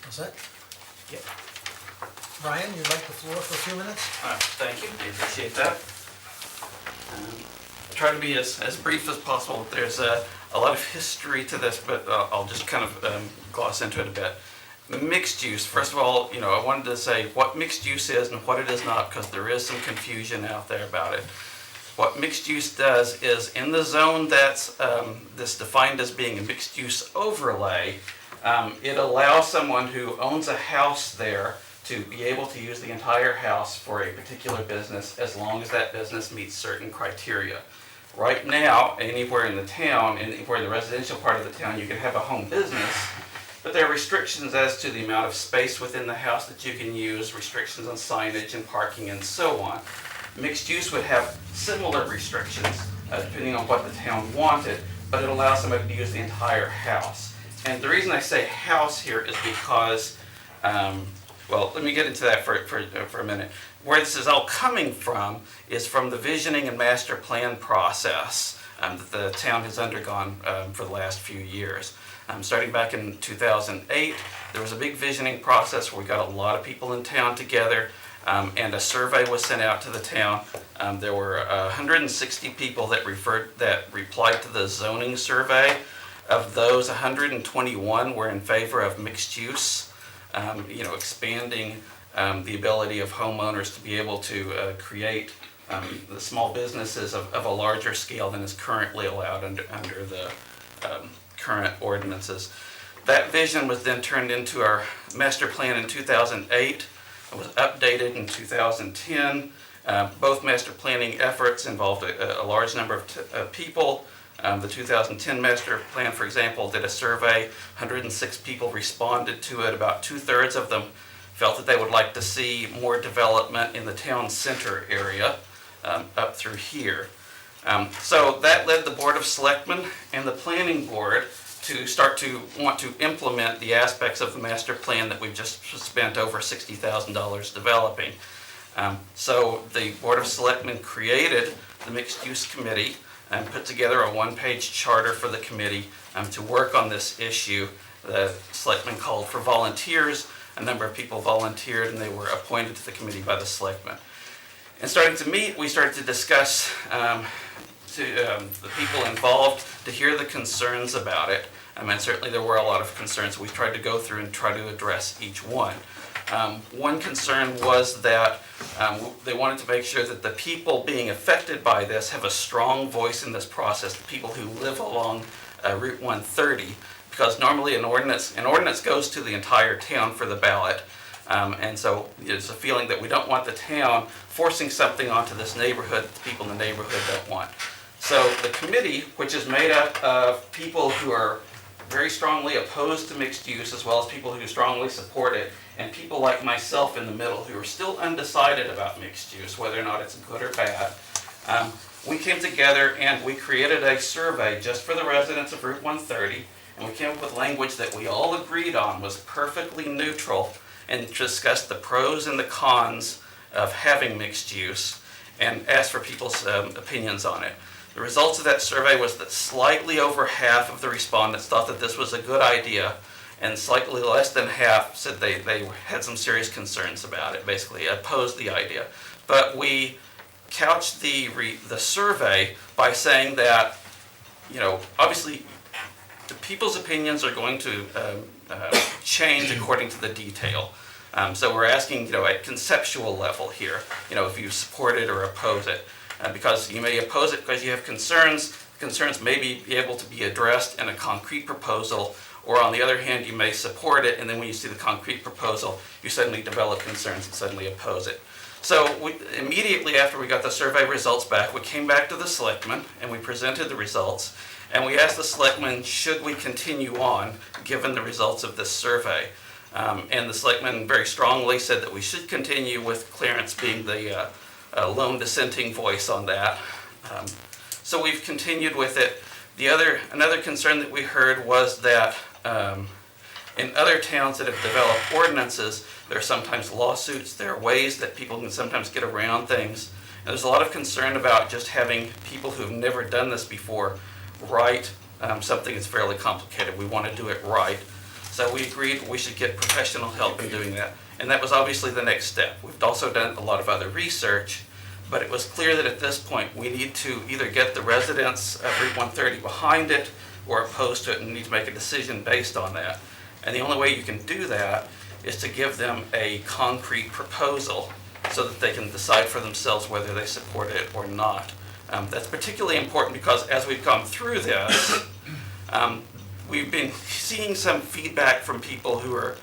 Is that? Yep. Brian, you'd like the floor for a few minutes? Thank you, I appreciate that. I'll try to be as brief as possible. There's a lot of history to this, but I'll just kind of gloss into it a bit. Mixed use, first of all, I wanted to say what mixed use is and what it is not, because there is some confusion out there about it. What mixed use does is in the zone that's defined as being a mixed use overlay, it allows someone who owns a house there to be able to use the entire house for a particular business as long as that business meets certain criteria. Right now, anywhere in the town, anywhere in the residential part of the town, you can have a home business, but there are restrictions as to the amount of space within the house that you can use, restrictions on signage and parking and so on. Mixed use would have similar restrictions depending on what the town wanted, but it allows somebody to use the entire house. And the reason I say house here is because, well, let me get into that for a minute. Where this is all coming from is from the visioning and master plan process that the town has undergone for the last few years. Starting back in 2008, there was a big visioning process where we got a lot of people in town together, and a survey was sent out to the town. There were 160 people that replied to the zoning survey. Of those, 121 were in favor of mixed use, expanding the ability of homeowners to be able to create the small businesses of a larger scale than is currently allowed under the current ordinances. That vision was then turned into our master plan in 2008. It was updated in 2010. Both master planning efforts involved a large number of people. The 2010 master plan, for example, did a survey. 106 people responded to it. About 2/3 of them felt that they would like to see more development in the town center area up through here. So that led the Board of Selectmen and the Planning Board to start to want to implement the aspects of the master plan that we've just spent over $60,000 developing. So the Board of Selectmen created the Mixed Use Committee and put together a one-page charter for the committee to work on this issue. The Selectmen called for volunteers. A number of people volunteered and they were appointed to the committee by the Selectmen. And starting to meet, we started to discuss the people involved to hear the concerns about it. And certainly there were a lot of concerns. We tried to go through and try to address each one. One concern was that they wanted to make sure that the people being affected by this have a strong voice in this process, the people who live along Route 130, because normally an ordinance goes to the entire town for the ballot. And so there's a feeling that we don't want the town forcing something onto this neighborhood that the people in the neighborhood don't want. So the committee, which is made up of people who are very strongly opposed to mixed use, as well as people who strongly support it, and people like myself in the middle who are still undecided about mixed use, whether or not it's good or bad, we came together and we created a survey just for the residents of Route 130, and we came up with language that we all agreed on was perfectly neutral and discussed the pros and the cons of having mixed use and asked for people's opinions on it. The results of that survey was that slightly over half of the respondents thought that this was a good idea, and slightly less than half said they had some serious concerns about it, basically opposed the idea. But we couched the survey by saying that, obviously the people's opinions are going to change according to the detail. So we're asking, at conceptual level here, if you support it or oppose it. Because you may oppose it because you have concerns. Concerns may be able to be addressed in a concrete proposal, or on the other hand, you may support it, and then when you see the concrete proposal, you suddenly develop concerns and suddenly oppose it. So immediately after we got the survey results back, we came back to the Selectmen and we presented the results, and we asked the Selectmen, should we continue on given the results of this survey? And the Selectmen very strongly said that we should continue, with Clarence being the lone dissenting voice on that. So we've continued with it. Another concern that we heard was that in other towns that have developed ordinances, there are sometimes lawsuits, there are ways that people can sometimes get around things. And there's a lot of concern about just having people who've never done this before write something that's fairly complicated. We want to do it right. So we agreed we should get professional help in doing that. And that was obviously the next step. We've also done a lot of other research, but it was clear that at this point we need to either get the residents of Route 130 behind it or opposed to it, and need to make a decision based on that. And the only way you can do that is to give them a concrete proposal so that they can decide for themselves whether they support it or not. That's particularly important because as we've gone through this, we've been seeing some feedback from people who are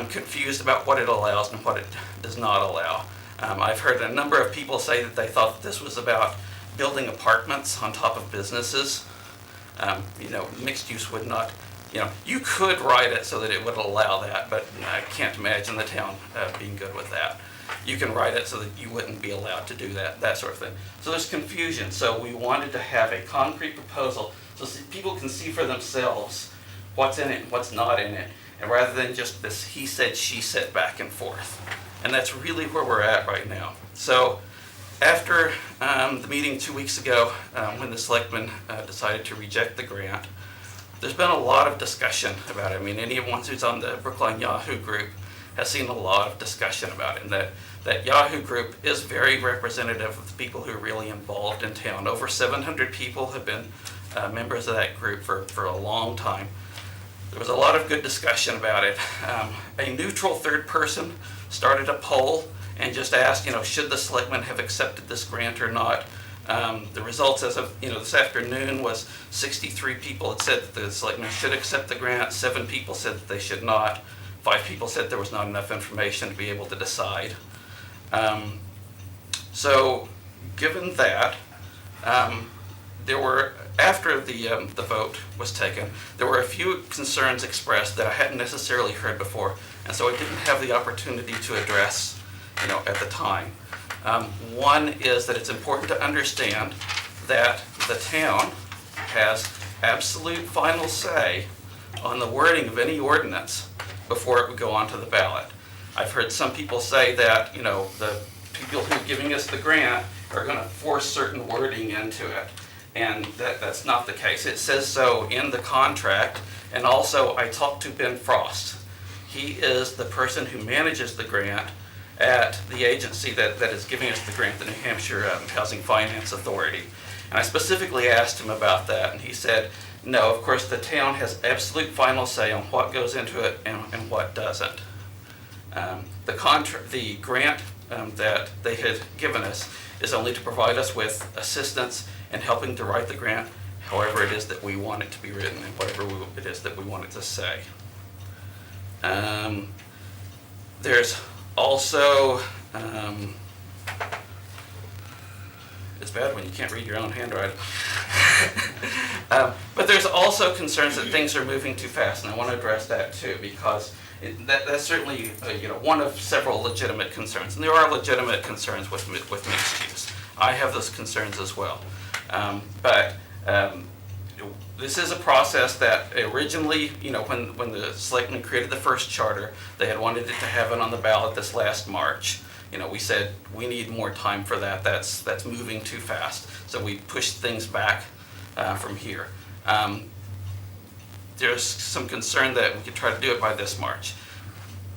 confused about what it allows and what it does not allow. I've heard a number of people say that they thought that this was about building apartments on top of businesses. Mixed use would not, you could write it so that it would allow that, but I can't imagine the town being good with that. You can write it so that you wouldn't be allowed to do that sort of thing. So there's confusion. So we wanted to have a concrete proposal so people can see for themselves what's in it and what's not in it, and rather than just this he said, she said back and forth. And that's really where we're at right now. So after the meeting 2 weeks ago, when the selectmen decided to reject the grant, there's been a lot of discussion about it. I mean, anyone who's on the Brookline Yahoo group has seen a lot of discussion about it. And that Yahoo group is very representative of the people who are really involved in town. Over 700 people have been members of that group for a long time. There was a lot of good discussion about it. A neutral third person started a poll and just asked, should the selectmen have accepted this grant or not? The results as of this afternoon was 63 people had said that the selectmen should accept the grant, 7 people said that they should not, 5 people said there was not enough information to be able to decide. So given that, there were, after the vote was taken, there were a few concerns expressed that I hadn't necessarily heard before, and so I didn't have the opportunity to address at the time. One is that it's important to understand that the town has absolute final say on the wording of any ordinance before it would go onto the ballot. I've heard some people say that, the people who are giving us the grant are going to force certain wording into it, and that's not the case. It says so in the contract, and also I talked to Ben Frost. He is the person who manages the grant at the agency that is giving us the grant, the New Hampshire Housing Finance Authority. And I specifically asked him about that, and he said, no, of course the town has absolute final say on what goes into it and what doesn't. The grant that they had given us is only to provide us with assistance in helping to write the grant, however it is that we want it to be written and whatever it is that we want it to say. There's also, it's bad when you can't read your own handwriting. But there's also concerns that things are moving too fast, and I want to address that too, because that's certainly one of several legitimate concerns, and there are legitimate concerns with mixed use. I have those concerns as well, but this is a process that originally, when the selectmen created the first charter, they had wanted it to have it on the ballot this last March. We said we need more time for that. That's moving too fast, so we pushed things back from here. There's some concern that we could try to do it by this March.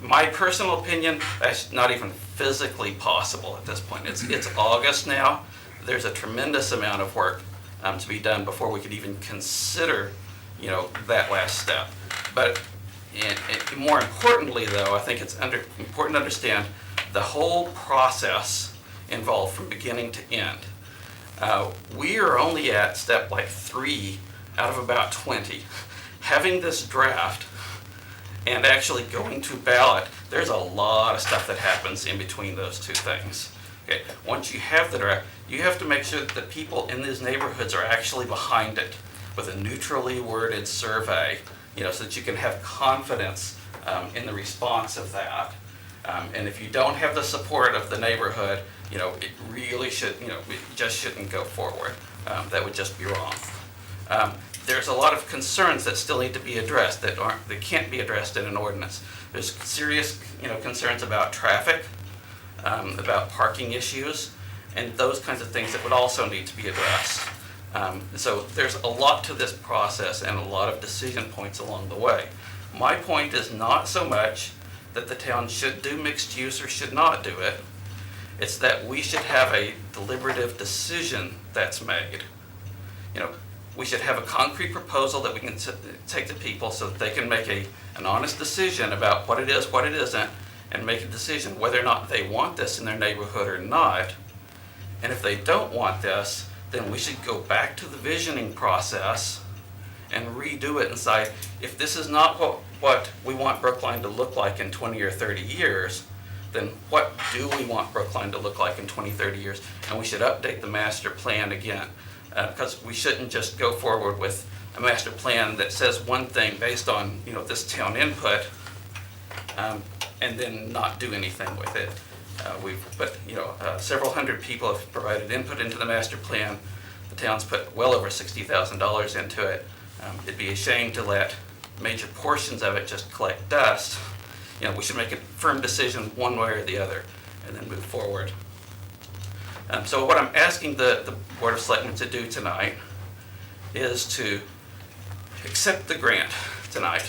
My personal opinion, that's not even physically possible at this point. It's August now. There's a tremendous amount of work to be done before we could even consider, that last step. But more importantly, though, I think it's important to understand the whole process involved from beginning to end. We are only at step 3 out of about 20. Having this draft and actually going to ballot, there's a lot of stuff that happens in between those two things. Okay, once you have the draft, you have to make sure that the people in these neighborhoods are actually behind it with a neutrally worded survey, so that you can have confidence in the response of that. And if you don't have the support of the neighborhood, it really should, it just shouldn't go forward. That would just be wrong. There's a lot of concerns that still need to be addressed that can't be addressed in an ordinance. There's serious, concerns about traffic, about parking issues, and those kinds of things that would also need to be addressed. So there's a lot to this process and a lot of decision points along the way. My point is not so much that the town should do mixed use or should not do it. It's that we should have a deliberative decision that's made. You know, we should have a concrete proposal that we can take to people so that they can make an honest decision about what it is, what it isn't, and make a decision whether or not they want this in their neighborhood or not. And if they don't want this, then we should go back to the visioning process and redo it and say, if this is not what we want Brookline to look like in 20 or 30 years, then what do we want Brookline to look like in 20, 30 years? And we should update the master plan again. Because we shouldn't just go forward with a master plan that says one thing based on, you know, this town input, and then not do anything with it. Several hundred people have provided input into the master plan. The town's put well over $60,000 into it. It'd be a shame to let major portions of it just collect dust. You know, we should make a firm decision one way or the other, and then move forward. So what I'm asking the Board of Selectmen to do tonight is to accept the grant tonight.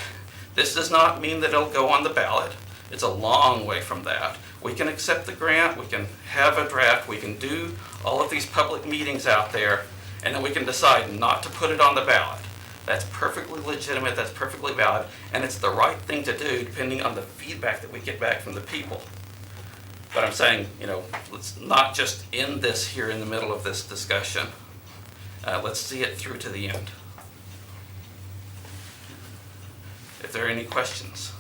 This does not mean that it'll go on the ballot. It's a long way from that. We can accept the grant, we can have a draft, we can do all of these public meetings out there, and then we can decide not to put it on the ballot. That's perfectly legitimate, that's perfectly valid, and it's the right thing to do depending on the feedback that we get back from the people. But I'm saying, you know, let's not just end this here in the middle of this discussion. Let's see it through to the end. If there are any questions.